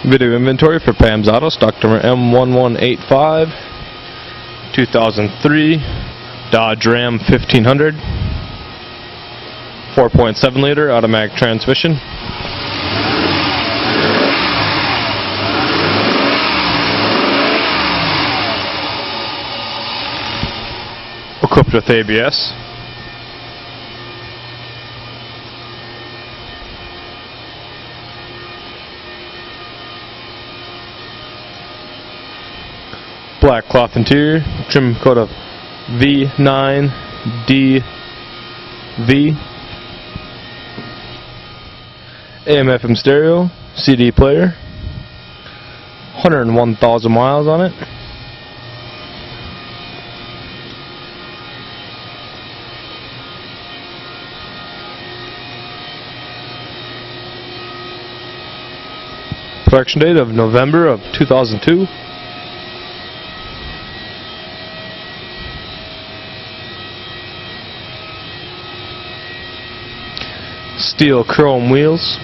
Video inventory for Pam's Auto, stock number M1185, 2003 Dodge Ram 1500, 4.7 liter automatic transmission. Equipped with ABS. Black cloth interior, trim coat of V9DV, AM/FM stereo, CD player, 101,000 miles on it. Production date of November of 2002. Steel chrome wheels.